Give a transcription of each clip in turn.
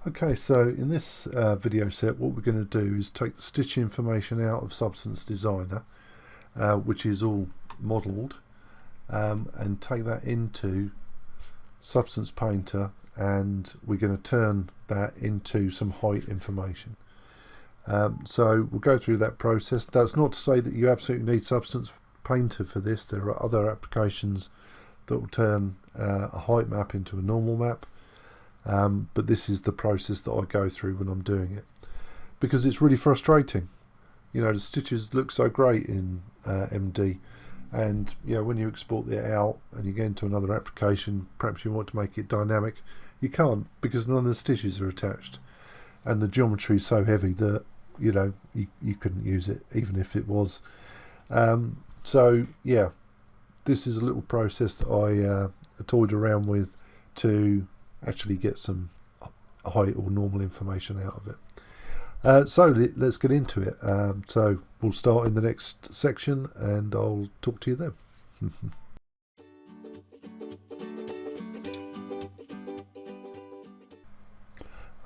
Okay, so in this video set, what we're going to do is take the stitch information out of Substance Designer, which is all modelled, and take that into Substance Painter, and we're going to turn that into some height information. So we'll go through that process. That's not to say that you absolutely need Substance Painter for this. There are other applications that will turn a height map into a normal map. But this is the process that I go through when I'm doing it, because it's really frustrating. You know, the stitches look so great in MD, and you know, when you export it out and you get into another application, perhaps you want to make it dynamic, you can't, because none of the stitches are attached, and the geometry is so heavy that you know you couldn't use it even if it was. So yeah, this is a little process that I toyed around with to actually get some height or normal information out of it. So let's get into it. So we'll start in the next section and I'll talk to you then.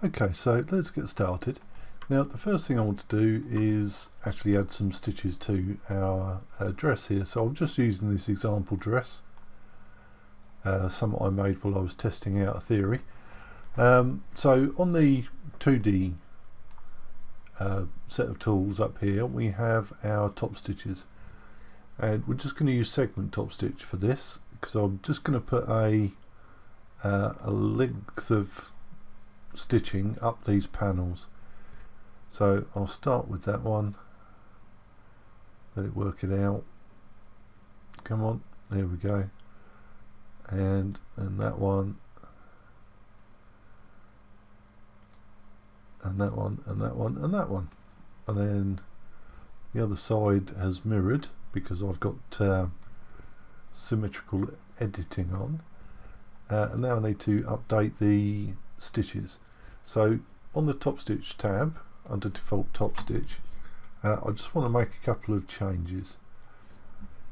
Okay, so let's get started. Now the first thing I want to do is actually add some stitches to our dress here. So I'm just using this example dress. Some I made while I was testing out a theory. So on the 2D set of tools up here, we have our top stitches, and we're just going to use segment top stitch for this, because I'm just going to put a length of stitching up these panels. So I'll start with that one, let it work it out. Come on, there we go. And that one, and that one, and that one, and that one, and then the other side has mirrored because I've got symmetrical editing on, and now I need to update the stitches. So on the top stitch tab under default top stitch, I just want to make a couple of changes.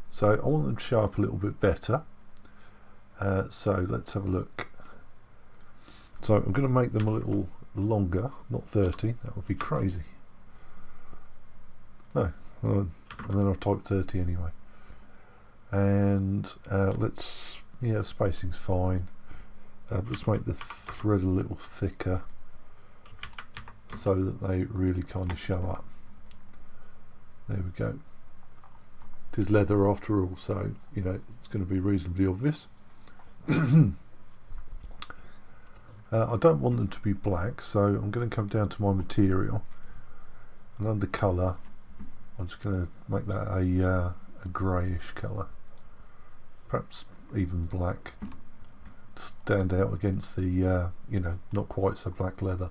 So I want them to show up a little bit better. So let's have a look. So I'm going to make them a little longer, not 30, that would be crazy. No, and then I'll type 30 anyway. And let's, yeah, spacing's fine. Let's make the thread a little thicker so that they really kind of show up. There we go. It is leather after all, so you know it's going to be reasonably obvious. I don't want them to be black, so I'm going to come down to my material, and under colour I'm just going to make that a greyish colour, perhaps even black, to stand out against the you know, not quite so black leather.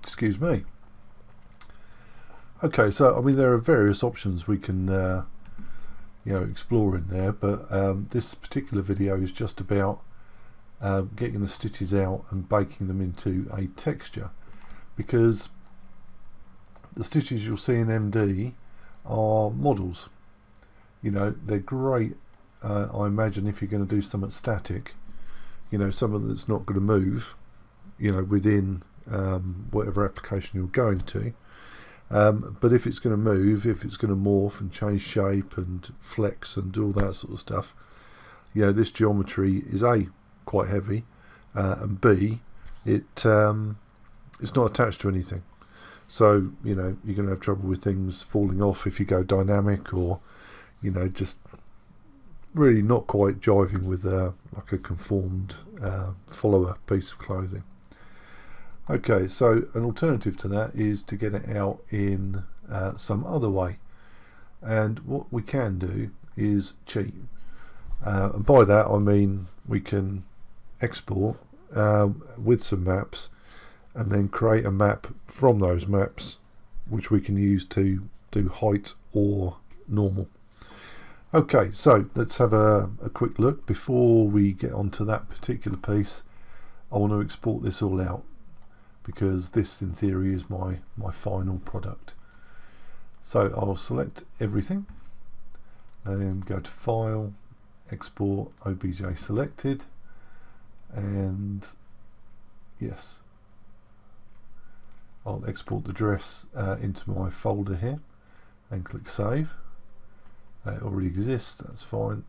Excuse me. Okay, so I mean there are various options we can you know, explore in there, but this particular video is just about getting the stitches out and baking them into a texture, because the stitches you'll see in MD are models. You know, they're great, I imagine, if you're going to do something static, you know, something that's not going to move, you know, within whatever application you're going to. But if it's going to move, if it's going to morph and change shape and flex and do all that sort of stuff, you know, this geometry is A, quite heavy, and B, it's not attached to anything. So, you know, you're going to have trouble with things falling off if you go dynamic, or, you know, just really not quite jiving with like a conformed follower piece of clothing. Okay, so an alternative to that is to get it out in some other way, and what we can do is cheat, and by that I mean we can export with some maps and then create a map from those maps which we can use to do height or normal. Okay, so let's have a quick look. Before we get onto that particular piece, I want to export this all out, because this in theory is my final product. So I'll select everything and go to File, Export, OBJ selected, and Yes. I'll export the dress into my folder here and click save. It already exists, that's fine.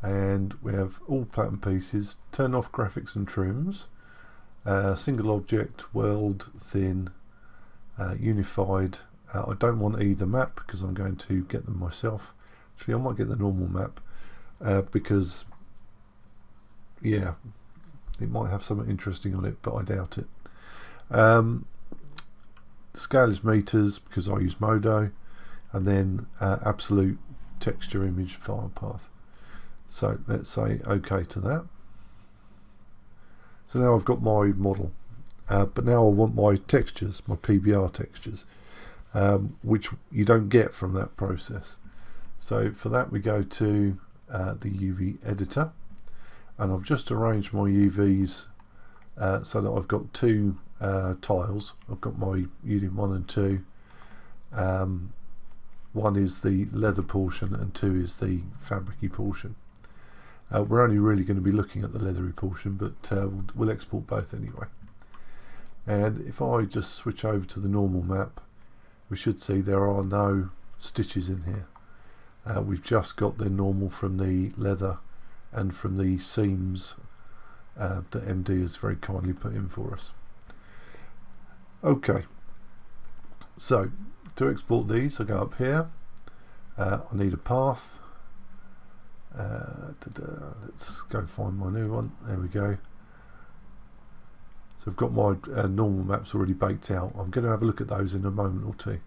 And we have all pattern pieces, turn off graphics and trims, single object, world, thin, unified. I don't want either map because I'm going to get them myself. Actually, I might get the normal map because, yeah, it might have something interesting on it, but I doubt it. Scale is meters because I use Modo, and then absolute texture image file path. So let's say OK to that. So now I've got my model, but now I want my textures, my PBR textures, which you don't get from that process. So for that we go to the UV editor, and I've just arranged my UVs so that I've got two tiles. I've got my unit 1 and 2. One is the leather portion and 2 is the fabricy portion. We're only really going to be looking at the leathery portion, but we'll export both anyway. And if I just switch over to the normal map, we should see there are no stitches in here. We've just got the normal from the leather and from the seams that MD has very kindly put in for us. Okay, so to export these, I go up here. I need a path. Let's go find my new one. There we go. So I've got my normal maps already baked out. I'm going to have a look at those in a moment or two,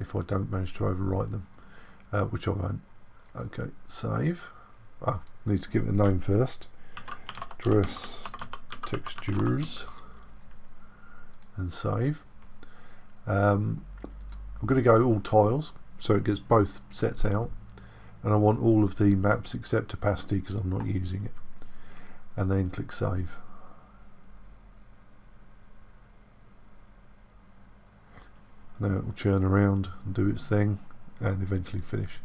if I don't manage to overwrite them, which I won't. Okay, save. I need to give it a name first. Dress textures, and save. I'm going to go all tiles, so it gets both sets out. And I want all of the maps except opacity because I'm not using it, and then click save. Now it will churn around and do its thing and eventually finish,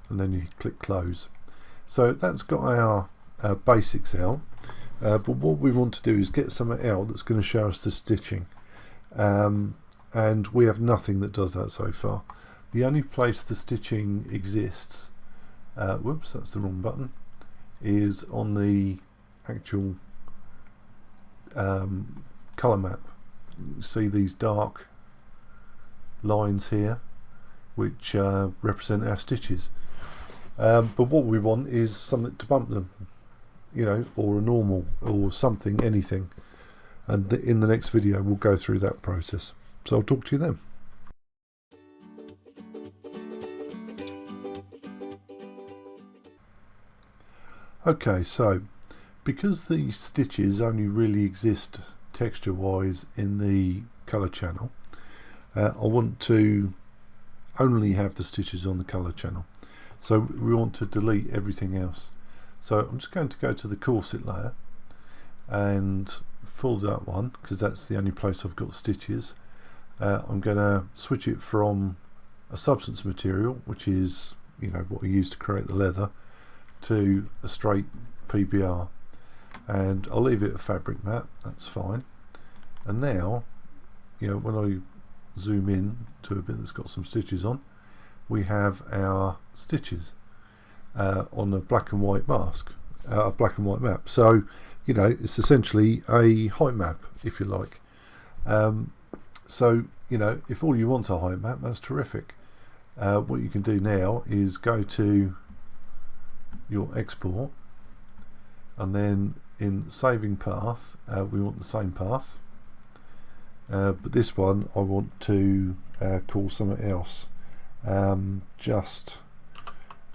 and then you click close. So that's got our basics out, but what we want to do is get something out that's going to show us the stitching, and we have nothing that does that so far. The only place the stitching exists, whoops, that's the wrong button, is on the actual colour map. You see these dark lines here which represent our stitches, but what we want is something to bump them, you know, or a normal or something, anything, and in the next video we'll go through that process. So I'll talk to you then. Okay, so because the stitches only really exist texture wise in the colour channel, I want to only have the stitches on the colour channel, so we want to delete everything else. So I'm just going to go to the corset layer, and for that one, because that's the only place I've got stitches, I'm going to switch it from a substance material, which is, you know, what I use to create the leather, to a straight PBR, and I'll leave it a fabric mat, that's fine. And now, you know, when I zoom in to a bit that's got some stitches on, we have our stitches on a black and white mask, a black and white map. So, you know, it's essentially a height map, if you like. So, you know, if all you want a height map, that's terrific. What you can do now is go to your export, and then in saving path, we want the same path, but this one I want to call something else, just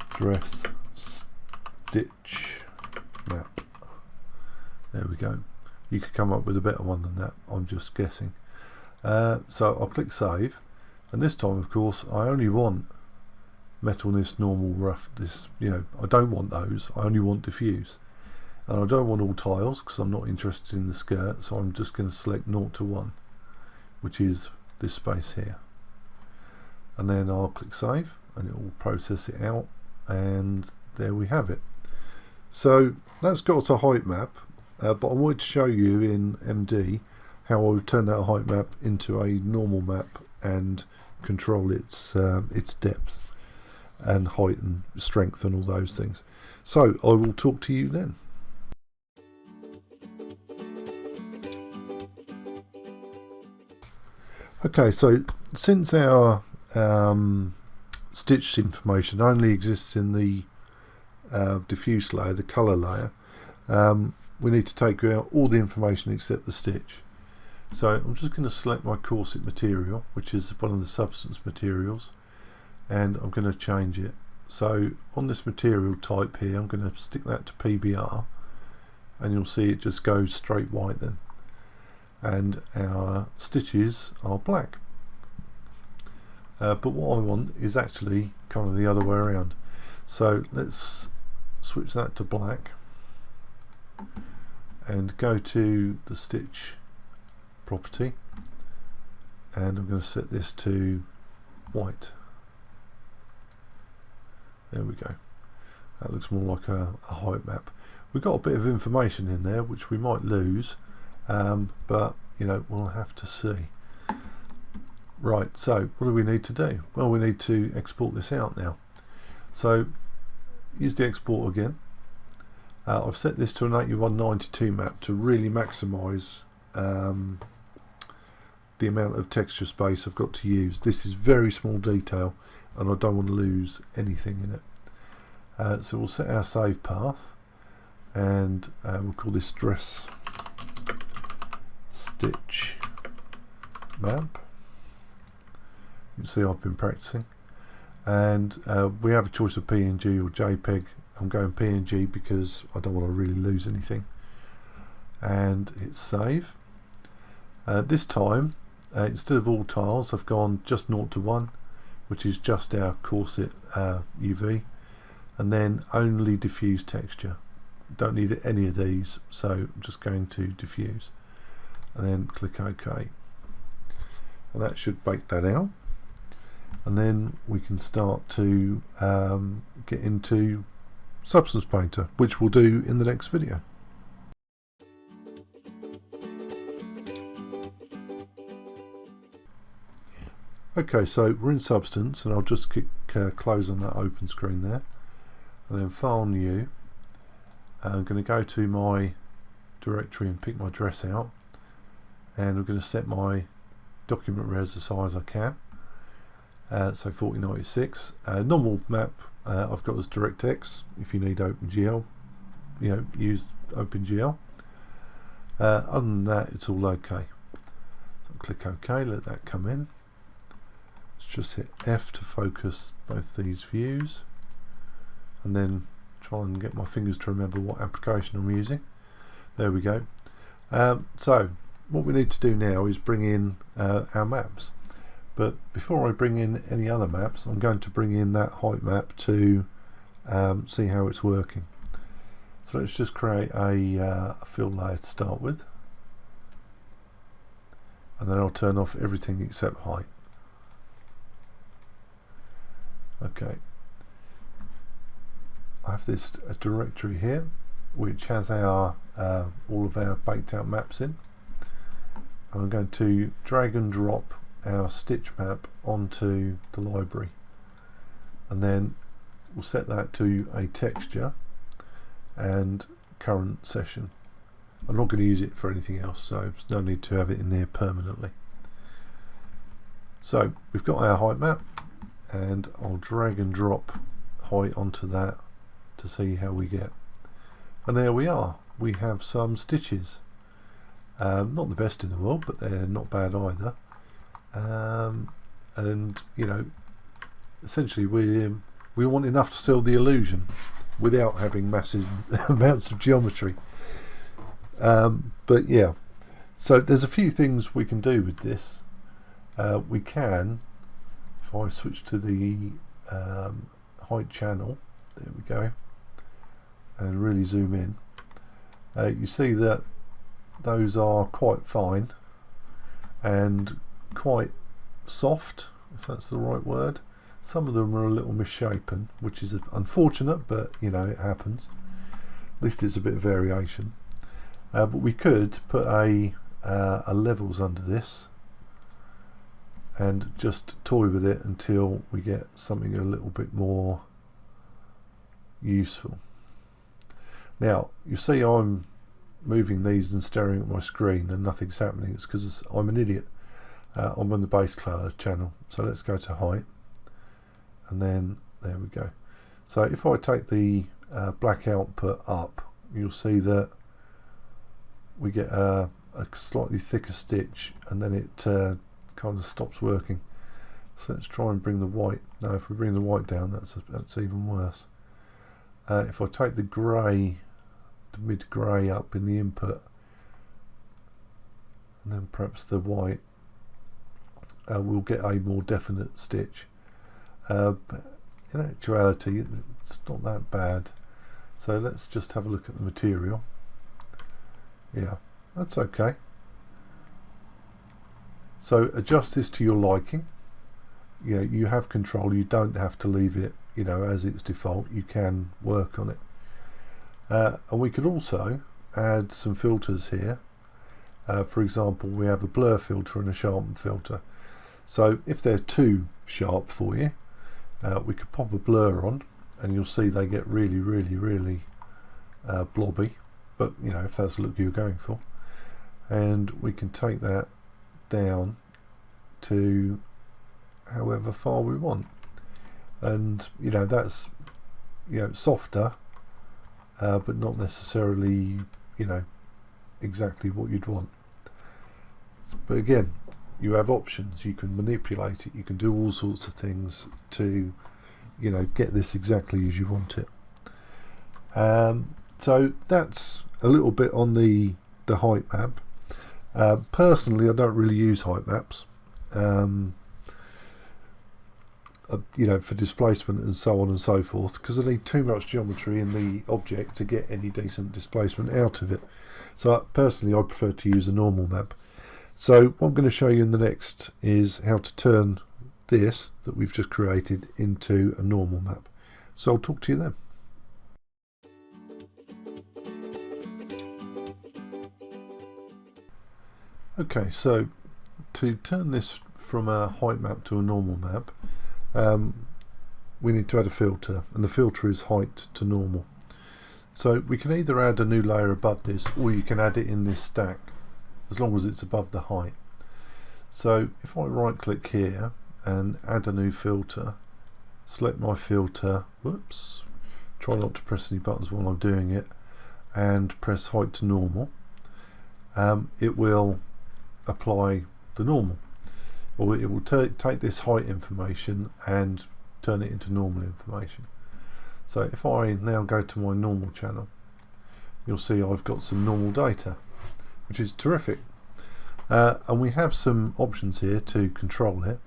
dress stitch map. There we go. You could come up with a better one than that, I'm just guessing. So I'll click save, and this time of course I only want metalness, normal, rough, this, you know, I don't want those, I only want diffuse, and I don't want all tiles because I'm not interested in the skirt, so I'm just going to select 0 to 1, which is this space here, and then I'll click save and it will process it out, and there we have it. So that's got us a height map. but I wanted to show you in MD how I would turn that height map into a normal map and control its depth and height and strength and all those things. So I will talk to you then. Okay, so since our stitched information only exists in the diffuse layer, the color layer, we need to take out all the information except the stitch. So I'm just going to select my corset material, which is one of the substance materials, and I'm going to change it. So on this material type here, I'm going to stick that to PBR, and you'll see it just goes straight white then. And our stitches are black. But what I want is actually kind of the other way around. So let's switch that to black and go to the stitch property, and I'm going to set this to white. There we go. That looks more like a height map. We've got a bit of information in there which we might lose, but you know, we'll have to see. Right, so what do we need to do? Well, we need to export this out now. So use the export again. I've set this to an 8192 map to really maximize the amount of texture space I've got to use. This is very small detail and I don't want to lose anything in it. So we'll set our save path, and we'll call this dress stitch map. You can see I've been practicing, and we have a choice of PNG or JPEG. I'm going PNG because I don't want to really lose anything, and hit save. This time instead of all tiles I've gone just 0 to 1, which is just our corset UV, and then only diffuse texture. Don't need any of these, so I'm just going to diffuse and then click OK, and that should bake that out, and then we can start to get into Substance Painter, which we'll do in the next video. Okay, so we're in Substance, and I'll just click close on that open screen there, and then File New. I'm going to go to my directory and pick my dress out, and I'm going to set my document res as high as I can, so 4096. Normal map I've got as DirectX. If you need OpenGL, you know, use OpenGL. Other than that, it's all okay. So click OK, let that come in. Just hit F to focus both these views, and then try and get my fingers to remember what application I'm using. There we go. So what we need to do now is bring in our maps, but before I bring in any other maps, I'm going to bring in that height map to see how it's working. So let's just create a fill layer to start with, and then I'll turn off everything except height. Okay, I have this directory here which has our all of our baked out maps in. I'm going to drag and drop our stitch map onto the library, and then we'll set that to a texture and current session. I'm not going to use it for anything else, so there's no need to have it in there permanently. So we've got our height map, and I'll drag and drop height onto that to see how we get. And there we are. We have some stitches. Not the best in the world, but they're not bad either. And you know, essentially we want enough to sell the illusion without having massive amounts of geometry. But yeah, so there's a few things we can do with this. We can, if I switch to the height channel, there we go, and really zoom in, you see that those are quite fine and quite soft, if that's the right word. Some of them are a little misshapen, which is unfortunate, but you know, it happens. At least it's a bit of variation. but we could put a levels under this and just toy with it until we get something a little bit more useful. Now you see I'm moving these and staring at my screen and nothing's happening. It's because I'm an idiot. I'm on the base color channel, so let's go to height, and then there we go. So if I take the black output up, you'll see that we get a slightly thicker stitch, and then it kind of stops working. So let's try and bring the white. No, if we bring the white down, that's even worse. If I take the grey, the mid grey up in the input, and then perhaps the white, we'll get a more definite stitch. But in actuality, it's not that bad. So let's just have a look at the material. Yeah, that's okay. So adjust this to your liking. You know, you have control. You don't have to leave it, you know, as its default. You can work on it. And we could also add some filters here. For example, we have a blur filter and a sharpen filter. So if they're too sharp for you, we could pop a blur on, and you'll see they get really blobby. But you know, if that's the look you're going for, and we can take that down to however far we want, and you know, that's, you know, softer, but not necessarily, you know, exactly what you'd want. But again, you have options. You can manipulate it. You can do all sorts of things to, you know, get this exactly as you want it. So that's a little bit on the height map. Personally, I don't really use height maps, you know, for displacement and so on and so forth, because I need too much geometry in the object to get any decent displacement out of it. So personally, I prefer to use a normal map. So what I'm going to show you in the next is how to turn this that we've just created into a normal map. So I'll talk to you then. Okay, so to turn this from a height map to a normal map, we need to add a filter, and the filter is height to normal. So we can either add a new layer above this, or you can add it in this stack, as long as it's above the height. So if I right click here and add a new filter, select my filter, whoops, try not to press any buttons while I'm doing it, and press height to normal, it will apply the normal, or it will take this height information and turn it into normal information. So if I now go to my normal channel, you'll see I've got some normal data, which is terrific. And we have some options here to control it.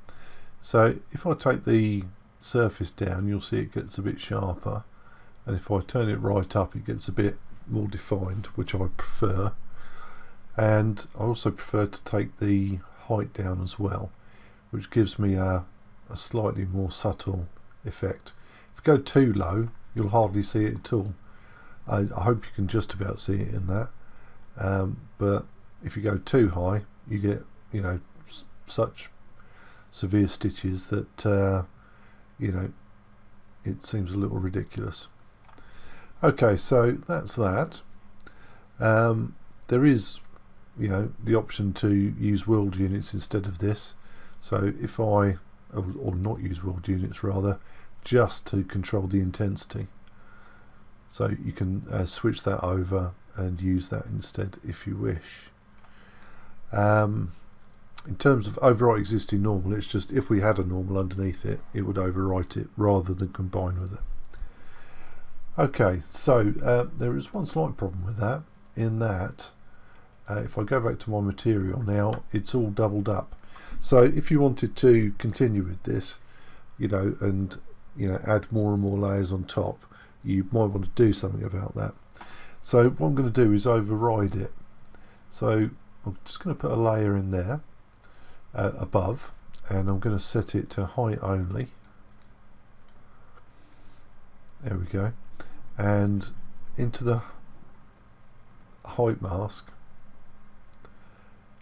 So if I take the surface down, you'll see it gets a bit sharper, and if I turn it right up, it gets a bit more defined, which I prefer. And I also prefer to take the height down as well, which gives me a slightly more subtle effect. If you go too low, you'll hardly see it at all. I hope you can just about see it in that, but if you go too high, you get, you know, such severe stitches that you know, it seems a little ridiculous. Okay, so that's that. There is, you know, the option to use world units instead of this. So if I, or not use world units rather, just to control the intensity. So you can switch that over and use that instead if you wish. In terms of overwrite existing normal, it's just if we had a normal underneath it, it would overwrite it rather than combine with it. Okay, so there is one slight problem with that, in that if I go back to my material now, it's all doubled up. So if you wanted to continue with this, you know, and you know, add more and more layers on top, you might want to do something about that. So what I'm going to do is override it. So I'm just going to put a layer in there above, and I'm going to set it to height only. There we go. And into the height mask.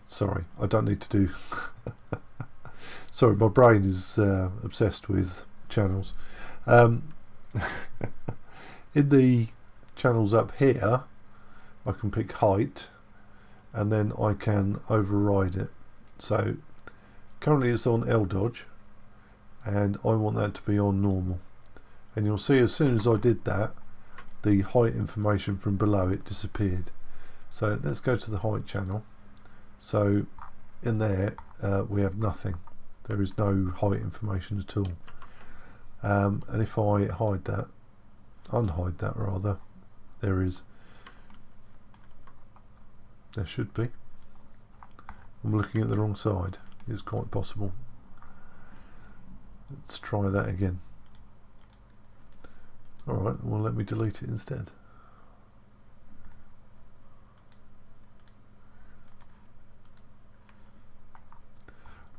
Sorry, I don't need to do sorry, my brain is obsessed with channels. In the channels up here I can pick height and then I can override it. So currently it's on L dodge and I want that to be on normal, and you'll see as soon as I did that the height information from below it disappeared. So let's go to the height channel. So in there we have nothing. There is no height information at all. And if I hide that, unhide that rather, there is. There should be. I'm looking at the wrong side. It's quite possible. Let's try that again. Alright, well let me delete it instead.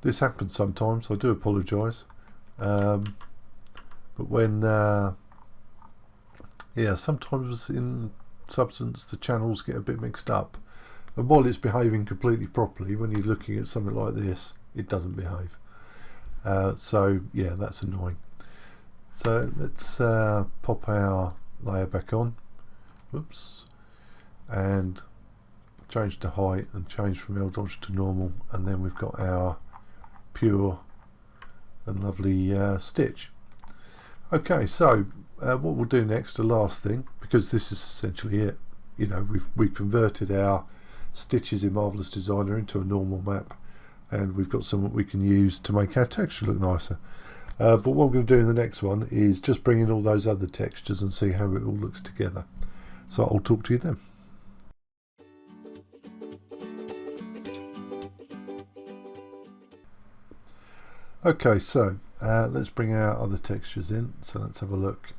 This happens sometimes, I do apologise. But when, yeah, sometimes in Substance the channels get a bit mixed up. And while it's behaving completely properly, when you're looking at something like this, it doesn't behave. So, yeah, that's annoying. So let's pop our layer back on. Whoops. And change to height and change from L dodge to normal. And then we've got our pure and lovely stitch. Okay, so what we'll do next, the last thing, because this is essentially it. You know, we've converted our stitches in Marvelous Designer into a normal map, and we've got something we can use to make our texture look nicer. But what I'm going to do in the next one is just bring in all those other textures and see how it all looks together. So I'll talk to you then. Okay, so let's bring our other textures in. So let's have a look.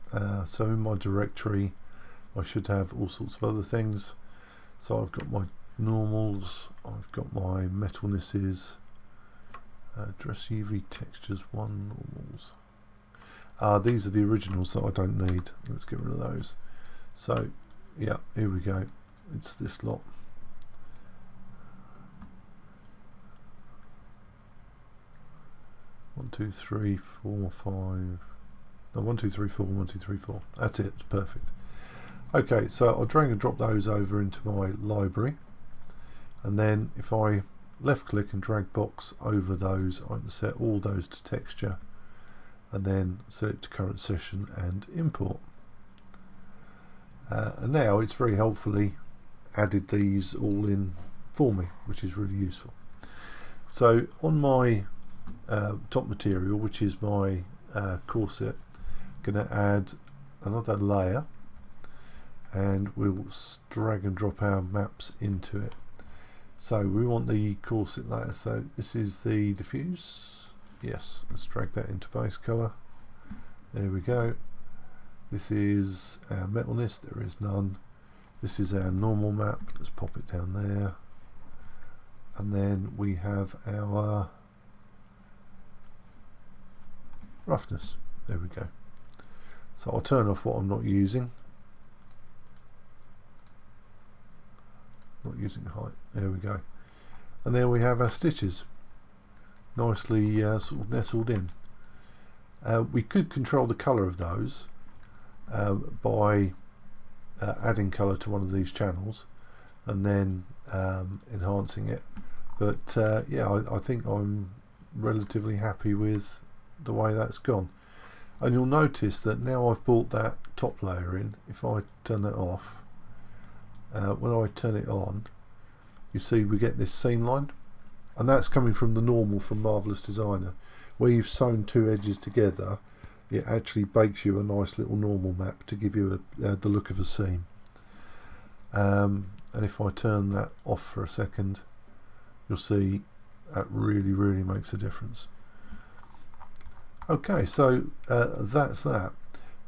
So in my directory I should have all sorts of other things. So I've got my normals, I've got my metalnesses, dress UV textures 1 normals. These are the originals that I don't need. Let's get rid of those. So yeah, here we go. It's this lot. One, two, three, four, five. No, 1, 2, 3, 4, 1, 2, 3, 4. That's it. It's perfect. Okay, so I'll drag and drop those over into my library, and then if I left click and drag box over those, I can set all those to texture, and then set it to current session and import. And now it's very helpfully added these all in for me, which is really useful. So on my top material, which is my corset, going to add another layer, and we'll drag and drop our maps into it. So we want the corset layer, so this is the diffuse. Yes, let's drag that into base color. There we go. This is our metalness, there is none. This is our normal map, let's pop it down there. And then we have our roughness. There we go. So I'll turn off what I'm not using. Not using height. There we go. And there we have our stitches, nicely sort of nestled in. We could control the colour of those by adding colour to one of these channels and then enhancing it. But yeah, I think I'm relatively happy with the way that's gone. And you'll notice that now I've brought that top layer in, if I turn that off, when I turn it on, you see we get this seam line, and that's coming from the normal from Marvelous Designer. Where you've sewn two edges together, it actually bakes you a nice little normal map to give you the look of a seam. And if I turn that off for a second, you'll see that really makes a difference. Okay, so that's that.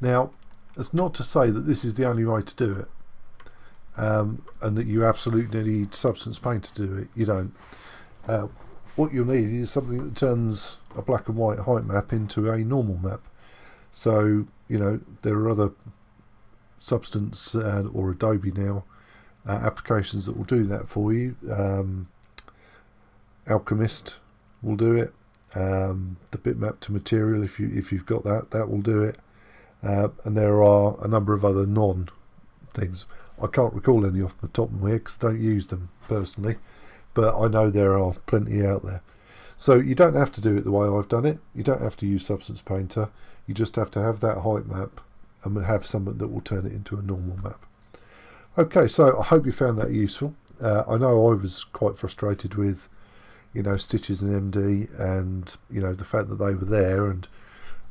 Now, that's not to say that this is the only way to do it, and that you absolutely need Substance Paint to do it. You don't. What you'll need is something that turns a black and white height map into a normal map. So, you know, there are other Substance or Adobe now applications that will do that for you. Alchemist will do it. The bitmap to material, if you've got that will do it. And there are a number of other non things. I can't recall any off the top of my head because I don't use them personally, but I know there are plenty out there. So you don't have to do it the way I've done it. You don't have to use Substance Painter. You just have to have that height map and have something that will turn it into a normal map. Okay, so I hope you found that useful. I know I was quite frustrated with, you know, stitches and MD, and you know, the fact that they were there and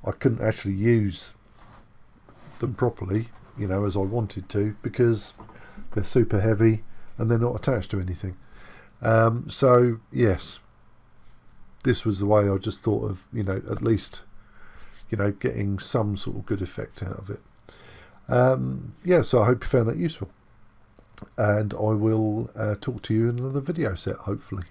I couldn't actually use them properly, you know, as I wanted to, because they're super heavy and they're not attached to anything. So yes, this was the way I just thought of, you know, at least, you know, getting some sort of good effect out of it. Yeah, so I hope you found that useful, and I will talk to you in another video set, hopefully.